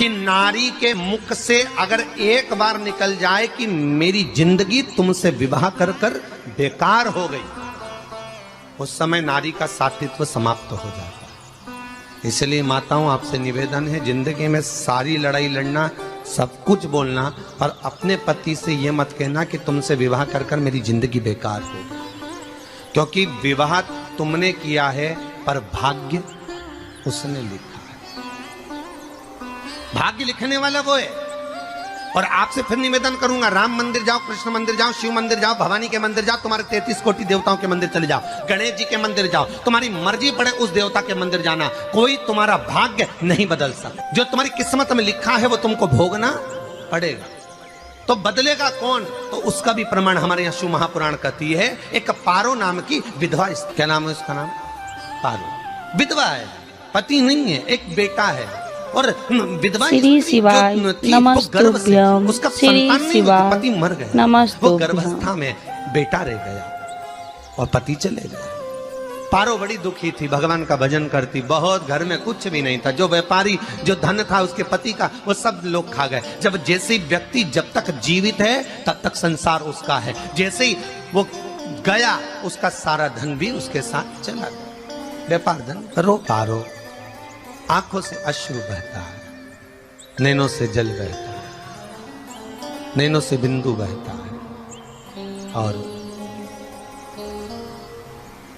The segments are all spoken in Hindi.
कि नारी के मुख से अगर एक बार निकल जाए कि मेरी जिंदगी तुमसे विवाह कर कर बेकार हो गई, उस समय नारी का साथित्व समाप्त हो जाता है। इसलिए माताओं, आपसे निवेदन है, जिंदगी में सारी लड़ाई लड़ना, सब कुछ बोलना, पर अपने पति से यह मत कहना कि तुमसे विवाह कर कर मेरी जिंदगी बेकार हो गई। क्योंकि विवाह तुमने किया है पर भाग्य उसने लिखा है। भाग्य लिखने वाला वो है। और आपसे फिर निवेदन करूंगा, राम मंदिर जाओ, कृष्ण मंदिर जाओ, शिव मंदिर जाओ, भवानी के मंदिर जाओ, तुम्हारे 33 कोटि देवताओं के मंदिर चले जाओ, गणेश जी के मंदिर जाओ, तुम्हारी मर्जी पड़े उस देवता के मंदिर जाना, कोई तुम्हारा भाग्य नहीं बदल सकता। जो तुम्हारी किस्मत में लिखा है वो तुमको भोगना पड़ेगा। तो बदलेगा कौन? तो उसका भी प्रमाण हमारे यहाँ शिव महापुराण कहती है। एक पारो नाम की विधवा, क्या नाम है उसका? नाम पारो। विधवा है, पति नहीं है, एक बेटा है। और विधवा श्री शिवाय नमस्तुभ्यं, उसका श्री शिवाय पति मर गया, वो गर्भावस्था में बेटा रह गया और पति चले गए। पारो बड़ी दुखी थी, भगवान का भजन करती बहुत, घर में कुछ भी नहीं था। जो व्यापारी, जो धन था उसके पति का, वो सब लोग खा गए। जब जैसे व्यक्ति जब तक जीवित है तब तक संसार उसका है, जैसे ही वो गया उसका सारा धन भी उसके साथ चला गया। व्यापार धन रो पारो, आंखों से अश्रु बहता है, नैनों से जल बहता है, नैनों से बिंदु बहता है। और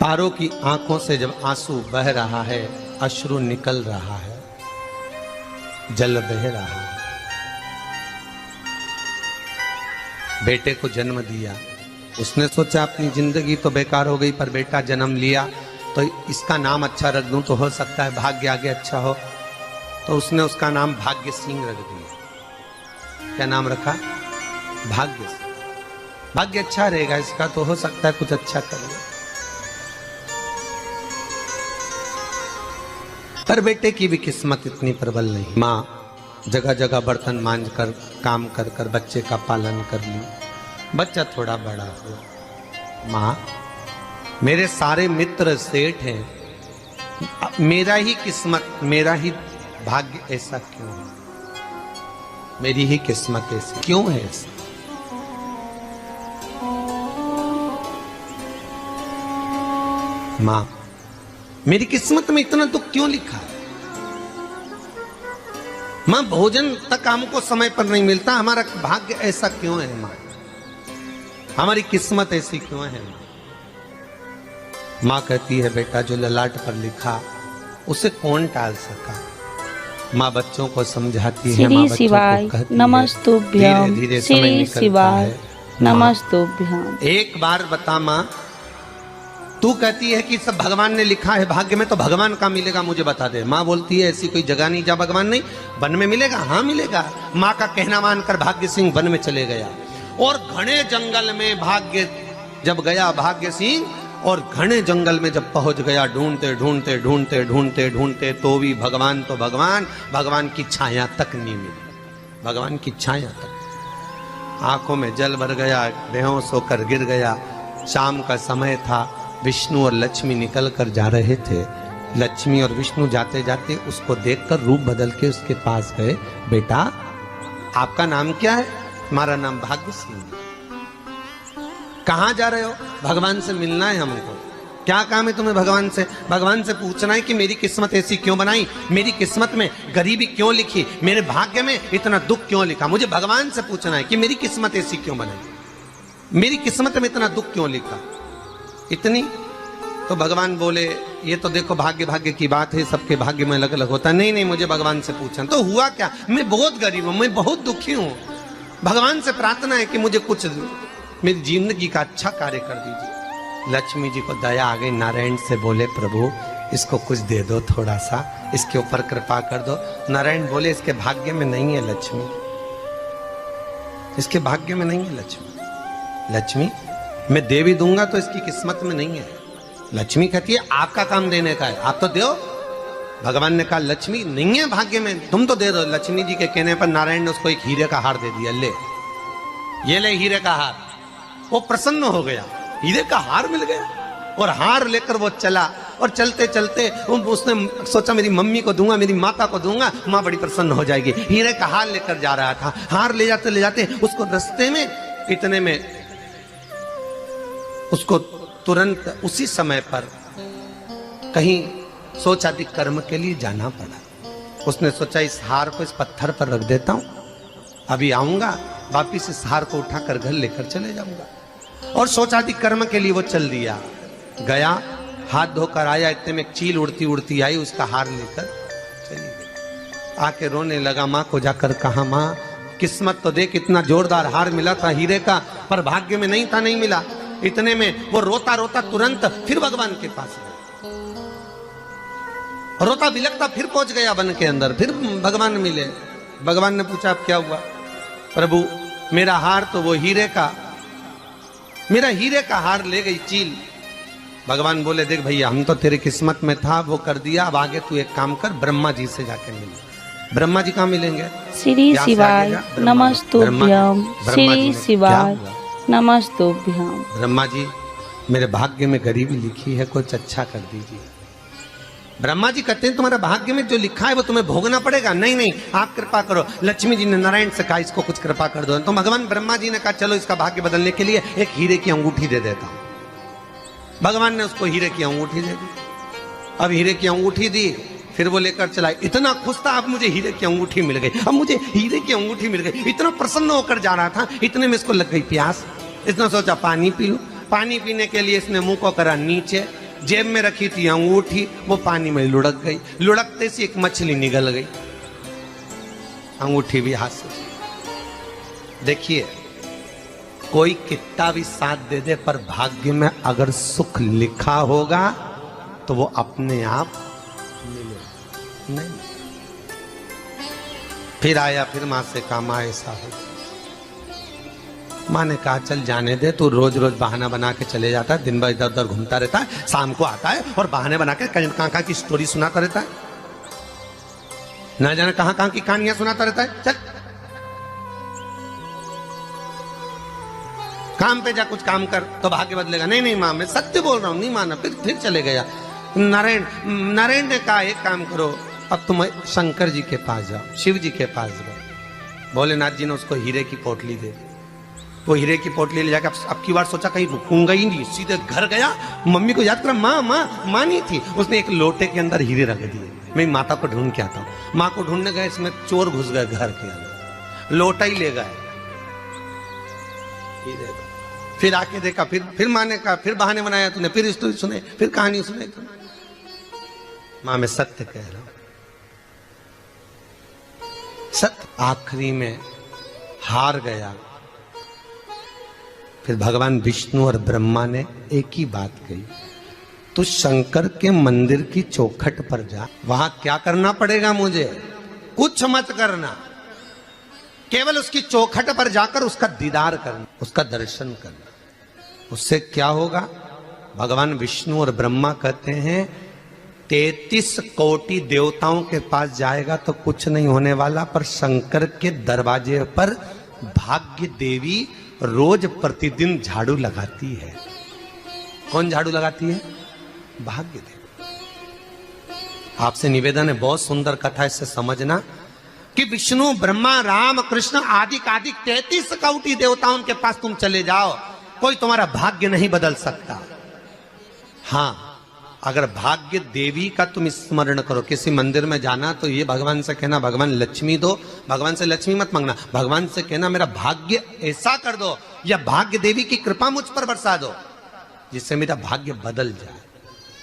पारो की आंखों से जब आंसू बह रहा है, अश्रु निकल रहा है, जल बह रहा है, बेटे को जन्म दिया, उसने सोचा अपनी जिंदगी तो बेकार हो गई, पर बेटा जन्म लिया तो इसका नाम अच्छा रख दूं तो हो सकता है भाग्य आगे अच्छा हो। तो उसने उसका नाम भाग्य सिंह रख दिया। क्या नाम रखा? भाग्य सिंह। भाग्य अच्छा रहेगा इसका, तो हो सकता है कुछ अच्छा करेगा। पर बेटे की भी किस्मत इतनी प्रबल नहीं। माँ जगह जगह बर्तन मांझ कर, काम कर कर बच्चे का पालन कर ली, बच्चा थोड़ा बड़ा हुआ। माँ, मेरे सारे मित्र सेठ हैं, मेरा ही किस्मत, मेरा ही भाग्य ऐसा क्यों है? मेरी ही किस्मत ऐसी क्यों है? ऐसा मां, मेरी किस्मत में इतना दुख क्यों लिखा है? मां, भोजन तक हमको समय पर नहीं मिलता, हमारा भाग्य ऐसा क्यों है? मां, हमारी किस्मत ऐसी क्यों है? माँ कहती है, बेटा जो ललाट पर लिखा उसे कौन टाल सका। माँ बच्चों को समझाती है, माँ बच्चों को कहती है, नमस्तुभ्यं, धीरे समय निकलता है। नमस्तुभ्यं। एक बार बता माँ, तू कहती है कि सब भगवान ने लिखा है भाग्य में, तो भगवान का मिलेगा मुझे बता दे। माँ बोलती है, ऐसी कोई जगह नहीं जहाँ भगवान नहीं। वन में मिलेगा? हाँ मिलेगा। माँ का कहना मानकर भाग्य सिंह वन में चले गया और घने जंगल में भाग्य जब गया, भाग्य सिंह, और घने जंगल में जब पहुंच गया, ढूंढते ढूंढते ढूंढते ढूंढते ढूंढते तो भी भगवान, तो भगवान की छाया तक नहीं मिली। भगवान की छाया तक। आंखों में जल भर गया, बेहोश होकर गिर गया। शाम का समय था, विष्णु और लक्ष्मी निकल कर जा रहे थे। लक्ष्मी और विष्णु जाते जाते उसको देखकर रूप बदल के उसके पास गए। बेटा, आपका नाम क्या है? हमारा नाम भाग्य सिंह। कहाँ जा रहे हो? भगवान से मिलना है हमको। क्या काम है तुम्हें भगवान से? भगवान से पूछना है कि मेरी किस्मत ऐसी क्यों बनाई, मेरी किस्मत में गरीबी क्यों लिखी, मेरे भाग्य में इतना दुख क्यों लिखा। मुझे भगवान से पूछना है कि मेरी किस्मत ऐसी क्यों बनाई, मेरी किस्मत में इतना दुख क्यों लिखा, इतनी। तो भगवान बोले, ये तो देखो भाग्य भाग्य की बात है, सबके भाग्य में अलग अलग होता है। नहीं नहीं, मुझे भगवान से पूछना। तो हुआ क्या? मैं बहुत गरीब हूं, मैं बहुत दुखी हूं, भगवान से प्रार्थना है कि मुझे कुछ मेरी जिंदगी का अच्छा कार्य कर दीजिए। लक्ष्मी जी को दया आ गई, नारायण से बोले, प्रभु इसको कुछ दे दो, थोड़ा सा इसके ऊपर कृपा कर दो। नारायण बोले, इसके भाग्य में नहीं है लक्ष्मी, इसके भाग्य में नहीं है लक्ष्मी। लक्ष्मी मैं दे भी दूंगा तो इसकी किस्मत में नहीं है। लक्ष्मी कहती है, आपका काम देने का है, आप तो दो। भगवान ने कहा, लक्ष्मी नहीं है भाग्य में, तुम तो दे दो। लक्ष्मी जी के कहने पर नारायण ने उसको एक हीरे का हार दे दिया। ले, ये ले हीरे का हार। वो प्रसन्न हो गया, हीरे का हार मिल गया। और हार लेकर वो चला और चलते चलते उसने सोचा मेरी मम्मी को दूंगा, मेरी माता को दूंगा, माँ बड़ी प्रसन्न हो जाएगी। हीरे का हार लेकर जा रहा था। हार ले जाते उसको रास्ते में इतने में उसको तुरंत उसी समय पर कहीं सोचादि कर्म के लिए जाना पड़ा। उसने सोचा इस हार को इस पत्थर पर रख देता हूं, अभी आऊंगा वापिस इस हार को उठाकर घर लेकर चले जाऊंगा। और सोचादि कर्म के लिए वो चल दिया। गया, हाथ धोकर आया, इतने में एक चील उड़ती उड़ती आई, उसका हार लेकर चली गई। आके रोने लगा, माँ को जाकर कहा, माँ किस्मत तो देख, इतना जोरदार हार मिला था हीरे का, पर भाग्य में नहीं था, नहीं मिला। इतने में वो रोता रोता तुरंत फिर भगवान के पास गया, रोता बिलखता फिर पहुंच गया वन के अंदर। फिर भगवान मिले। भगवान ने पूछा अब क्या हुआ? प्रभु मेरा हार तो वो हीरे का, मेरा हीरे का हार ले गई चील। भगवान बोले देख भैया, हम तो तेरी किस्मत में था, वो कर दिया, अब आगे तू एक काम कर, ब्रह्मा जी से जाके मिल। ब्रह्मा जी कहाँ मिलेंगे? श्री शिवाय नमस्तुभ्यं। श्री शिवाय नमस्तुभ्यं। ब्रह्मा जी मेरे भाग्य में गरीबी लिखी है, कुछ अच्छा कर दीजिए। ब्रह्मा जी कहते हैं तुम्हारा भाग्य में जो लिखा है वो तुम्हें भोगना पड़ेगा। नहीं नहीं, आप कृपा करो। लक्ष्मी जी ने नारायण से कहा इसको कुछ कृपा कर दो। तो भगवान ब्रह्मा जी ने कहा चलो इसका भाग्य बदलने के लिए एक हीरे की अंगूठी दे देता हूं। भगवान ने उसको हीरे की अंगूठी दे दी। अब हीरे की अंगूठी दी, फिर वो लेकर चला। इतना खुश था, अब मुझे हीरे की अंगूठी मिल गई, अब मुझे हीरे की अंगूठी मिल गई। इतना प्रसन्न होकर जा रहा था, इतने में इसको लग गई प्यास। इसने सोचा पानी पी लूं। पानी पीने के लिए इसने मुंह को करा नीचे, जेब में रखी थी अंगूठी, वो पानी में लुढ़क गई। लुढ़कते से एक मछली निगल गई, अंगूठी भी हाथ से। देखिए, कोई कितना भी साथ दे दे, पर भाग्य में अगर सुख लिखा होगा तो वो अपने आप मिलेगा। नहीं, फिर आया, फिर मां से कहा मां ऐसा हो। माँ ने कहा चल जाने दे, तू रोज रोज बहाना बना के चले जाता है, दिन भर इधर उधर घूमता रहता है, शाम को आता है और बहाने बना के कहाँ की स्टोरी सुनाता रहता है, ना जाने कहाँ की कहानियां सुनाता रहता है। चल काम पे जा, कुछ काम कर तो भाग्य बदलेगा। नहीं नहीं माँ, मैं सत्य बोल रहा हूँ। नहीं माना, फिर चले गया। नारायण ने कहा एक काम करो, अब तुम शंकर जी के पास जाओ, शिव जी के पास जाओ। भोलेनाथ जी ने उसको हीरे की पोटली दे दी। वो हीरे की पोटली ले जाकर अब की बार सोचा कहीं रुकूंगा ही नहीं, सीधे घर गया। मम्मी को याद करा, माँ नहीं थी। उसने एक लोटे के अंदर हीरे रख दिए। मैं माता को ढूंढ के आता हूँ। माँ को ढूंढने गए, इसमें चोर घुस गए घर के अंदर, लोटा ही ले गए। फिर आके देखा, फिर माँ ने कहा, फिर बहाने बनाया तूने, फिर स्टोरी सुने, फिर कहानी सुने। माँ मैं सत्य कह रहा हूं, सत्य। आखिरी में हार गया। फिर भगवान विष्णु और ब्रह्मा ने एक ही बात कही, तू शंकर के मंदिर की चौखट पर जा। वहां क्या करना पड़ेगा मुझे? कुछ मत करना, केवल उसकी चौखट पर जाकर उसका दीदार करना, उसका दर्शन करना। उससे क्या होगा? भगवान विष्णु और ब्रह्मा कहते हैं 33 कोटि देवताओं के पास जाएगा तो कुछ नहीं होने वाला, पर शंकर के दरवाजे पर भाग्य देवी रोज प्रतिदिन झाड़ू लगाती है। कौन झाड़ू लगाती है? भाग्य देवी। आपसे निवेदन है, बहुत सुंदर कथा, इससे समझना कि विष्णु ब्रह्मा राम कृष्ण आदि 33 कोटि देवताओं के पास तुम चले जाओ, कोई तुम्हारा भाग्य नहीं बदल सकता। हाँ, अगर भाग्य देवी का तुम स्मरण करो, किसी मंदिर में जाना तो ये भगवान से कहना भगवान लक्ष्मी दो। भगवान से लक्ष्मी मत मांगना, भगवान से कहना मेरा भाग्य ऐसा कर दो, या भाग्य देवी की कृपा मुझ पर बरसा दो जिससे मेरा भाग्य बदल जाए,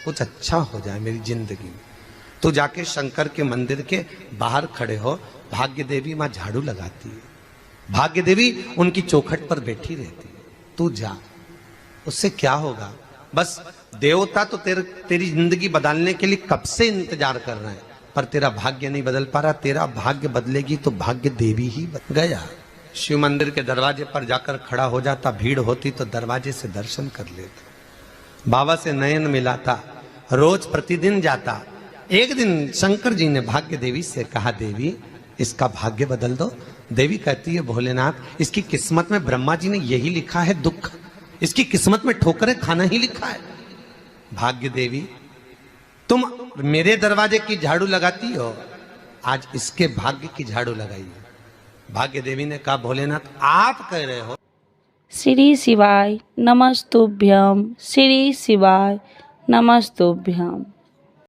कुछ अच्छा हो जाए मेरी जिंदगी में। तो जाके शंकर के मंदिर के बाहर खड़े हो, भाग्य देवी मां झाड़ू लगाती है, भाग्य देवी उनकी चौखट पर बैठी रहती है। तू जा, उससे क्या होगा? बस देवता तो तेरी जिंदगी बदलने के लिए कब से इंतजार कर रहे हैं, पर तेरा भाग्य नहीं बदल पा रहा। तेरा भाग्य बदलेगी तो भाग्य देवी ही बदल गया। शिव मंदिर के दरवाजे पर जाकर खड़ा हो जाता, भीड़ होती तो दरवाजे से दर्शन कर लेता, बाबा से नयन मिलाता, रोज प्रतिदिन जाता। एक दिन शंकर जी ने भाग्य देवी से कहा, देवी इसका भाग्य बदल दो। देवी कहती है, भोलेनाथ इसकी किस्मत में ब्रह्मा जी ने यही लिखा है दुख, इसकी किस्मत में ठोकरें खाना ही लिखा है। भाग्य देवी तुम मेरे दरवाजे की झाड़ू लगाती हो, आज इसके भाग्य की झाड़ू लगाइए। भाग्य देवी ने कहा भोलेनाथ आप कह रहे हो। श्री शिवाय नमस्तुभ्यम, श्री शिवाय नमस्तुभ्यम।